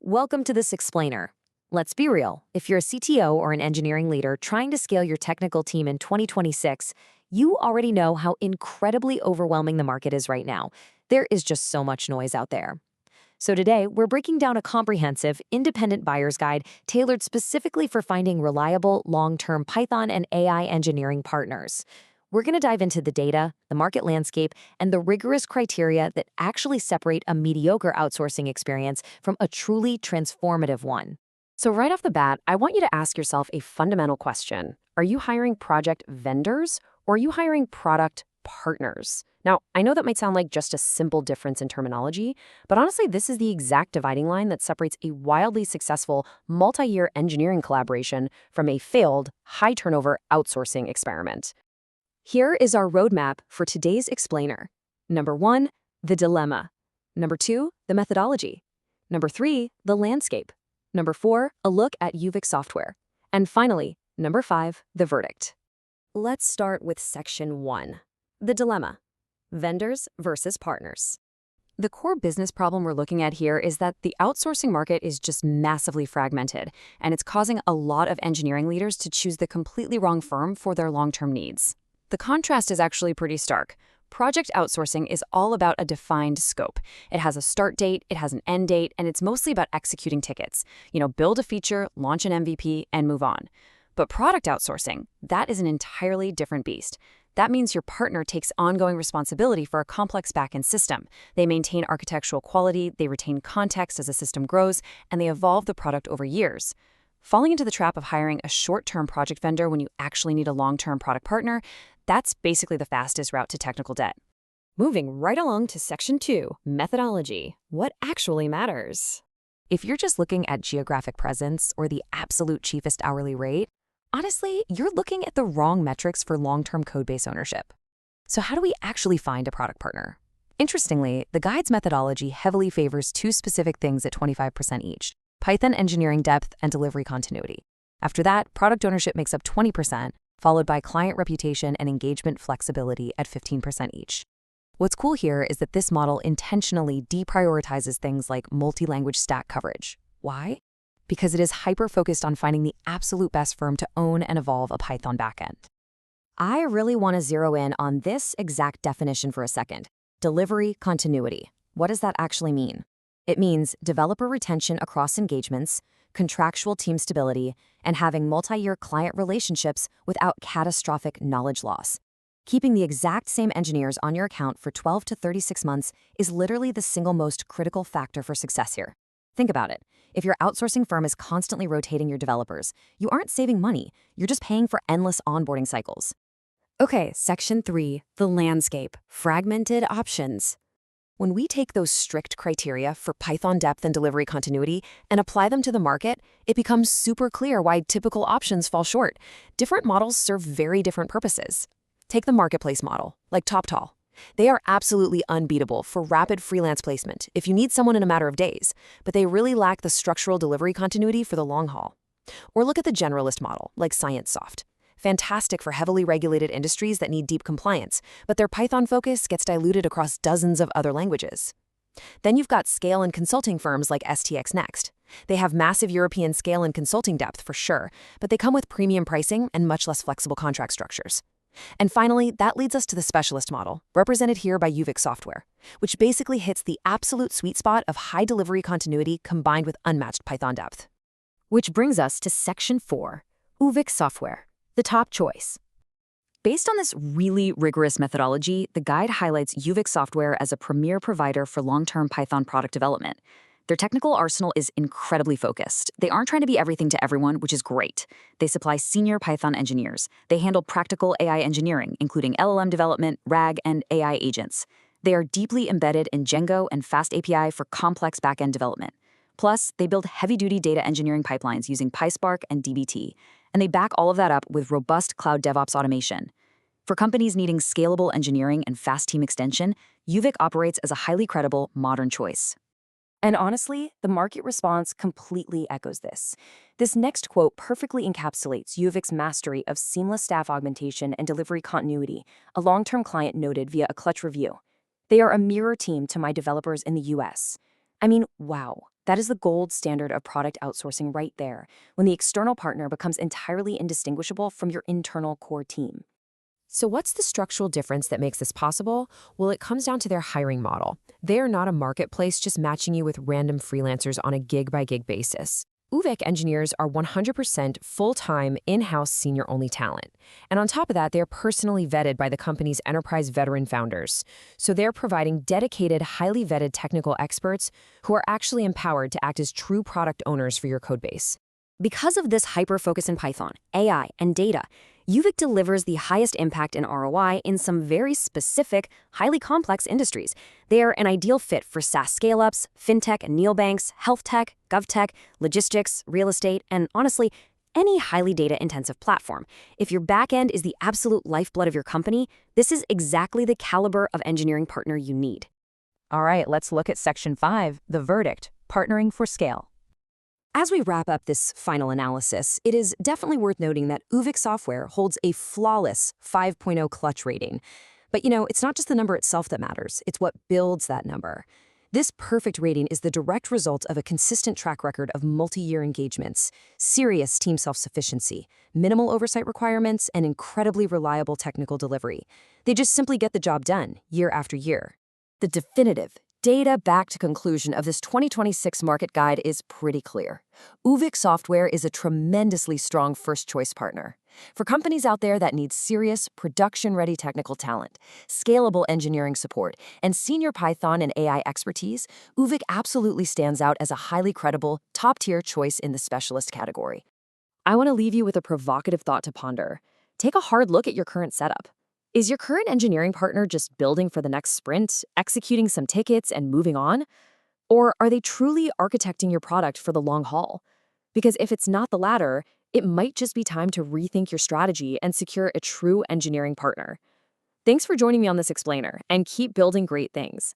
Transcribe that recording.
Welcome to this explainer. Let's be real. If you're a CTO or an engineering leader trying to scale your technical team in 2026, you already know how incredibly overwhelming the market is right now. There is just so much noise out there. So today, we're breaking down a comprehensive, independent buyer's guide tailored specifically for finding reliable, long-term Python and AI engineering partners. We're going to dive into the data, the market landscape, and the rigorous criteria that actually separate a mediocre outsourcing experience from a truly transformative one. So right off the bat, I want you to ask yourself a fundamental question. Are you hiring project vendors or are you hiring product partners? Now, I know that might sound like just a simple difference in terminology, but honestly, this is the exact dividing line that separates a wildly successful multi-year engineering collaboration from a failed, high-turnover outsourcing experiment. Here is our roadmap for today's explainer. Number 1, the dilemma. Number 2, the methodology. Number 3, the landscape. Number 4, a look at UVIK Software. And finally, number 5, the verdict. Let's start with section 1, the dilemma. Vendors versus partners. The core business problem we're looking at here is that the outsourcing market is just massively fragmented, and it's causing a lot of engineering leaders to choose the completely wrong firm for their long-term needs. The contrast is actually pretty stark. Project outsourcing is all about a defined scope. It has a start date, it has an end date, and it's mostly about executing tickets. Build a feature, launch an MVP, and move on. But product outsourcing, that is an entirely different beast. That means your partner takes ongoing responsibility for a complex backend system. They maintain architectural quality, they retain context as a system grows, and they evolve the product over years. Falling into the trap of hiring a short-term project vendor when you actually need a long-term product partner, that's basically the fastest route to technical debt. Moving right along to section 2, methodology. What actually matters? If you're just looking at geographic presence or the absolute cheapest hourly rate, honestly, you're looking at the wrong metrics for long-term codebase ownership. So how do we actually find a product partner? Interestingly, the guide's methodology heavily favors two specific things at 25% each: Python engineering depth and delivery continuity. After that, product ownership makes up 20%, followed by client reputation and engagement flexibility at 15% each. What's cool here is that this model intentionally deprioritizes things like multi-language stack coverage. Why? Because it is hyper-focused on finding the absolute best firm to own and evolve a Python backend. I really want to zero in on this exact definition for a second. Delivery continuity. What does that actually mean? It means developer retention across engagements, contractual team stability, and having multi-year client relationships without catastrophic knowledge loss. Keeping the exact same engineers on your account for 12 to 36 months is literally the single most critical factor for success here. Think about it. If your outsourcing firm is constantly rotating your developers, you aren't saving money, you're just paying for endless onboarding cycles. Okay, section 3, the landscape, fragmented options. When we take those strict criteria for Python depth and delivery continuity and apply them to the market, it becomes super clear why typical options fall short. Different models serve very different purposes. Take the marketplace model, like TopTal. They are absolutely unbeatable for rapid freelance placement if you need someone in a matter of days, but they really lack the structural delivery continuity for the long haul. Or look at the generalist model, like ScienceSoft. Fantastic for heavily regulated industries that need deep compliance, but their Python focus gets diluted across dozens of other languages. Then you've got scale and consulting firms like STX Next. They have massive European scale and consulting depth for sure, but they come with premium pricing and much less flexible contract structures. And finally, that leads us to the specialist model, represented here by UVIK Software, which basically hits the absolute sweet spot of high delivery continuity combined with unmatched Python depth. Which brings us to section 4, UVIK Software, the top choice. Based on this really rigorous methodology, the guide highlights UVIK Software as a premier provider for long-term Python product development. Their technical arsenal is incredibly focused. They aren't trying to be everything to everyone, which is great. They supply senior Python engineers. They handle practical AI engineering, including LLM development, RAG, and AI agents. They are deeply embedded in Django and FastAPI for complex backend development. Plus, they build heavy-duty data engineering pipelines using PySpark and dbt, and they back all of that up with robust cloud DevOps automation. For companies needing scalable engineering and fast team extension, UVIK operates as a highly credible, modern choice. And honestly, the market response completely echoes this. This next quote perfectly encapsulates UVIK's mastery of seamless staff augmentation and delivery continuity, a long-term client noted via a Clutch review. They are a mirror team to my developers in the US. I mean, wow, That is the gold standard of product outsourcing right there, when the external partner becomes entirely indistinguishable from your internal core team. So what's the structural difference that makes this possible? Well, it comes down to their hiring model. They are not a marketplace just matching you with random freelancers on a gig-by-gig basis. UVIK engineers are 100% full-time, in-house senior-only talent. And on top of that, they're personally vetted by the company's enterprise veteran founders. So they're providing dedicated, highly vetted technical experts who are actually empowered to act as true product owners for your codebase. Because of this hyper-focus in Python, AI, and data, UVIK delivers the highest impact and ROI in some very specific, highly complex industries. They are an ideal fit for SaaS scale-ups, fintech and neobanks, health tech, govtech, logistics, real estate, and honestly, any highly data-intensive platform. If your backend is the absolute lifeblood of your company, this is exactly the caliber of engineering partner you need. All right, let's look at Section 5, the verdict, partnering for scale. As we wrap up this final analysis, it is definitely worth noting that UVIK Software holds a flawless 5.0 clutch rating. But it's not just the number itself that matters, it's what builds that number. This perfect rating is the direct result of a consistent track record of multi-year engagements, serious team self-sufficiency, minimal oversight requirements, and incredibly reliable technical delivery. They just simply get the job done, year after year. The definitive, data-backed conclusion of this 2026 market guide is pretty clear. UVIK Software is a tremendously strong first-choice partner. For companies out there that need serious, production-ready technical talent, scalable engineering support, and senior Python and AI expertise, UVIK absolutely stands out as a highly credible, top-tier choice in the specialist category. I want to leave you with a provocative thought to ponder. Take a hard look at your current setup. Is your current engineering partner just building for the next sprint, executing some tickets, and moving on? Or are they truly architecting your product for the long haul? Because if it's not the latter, it might just be time to rethink your strategy and secure a true engineering partner. Thanks for joining me on this explainer, and keep building great things.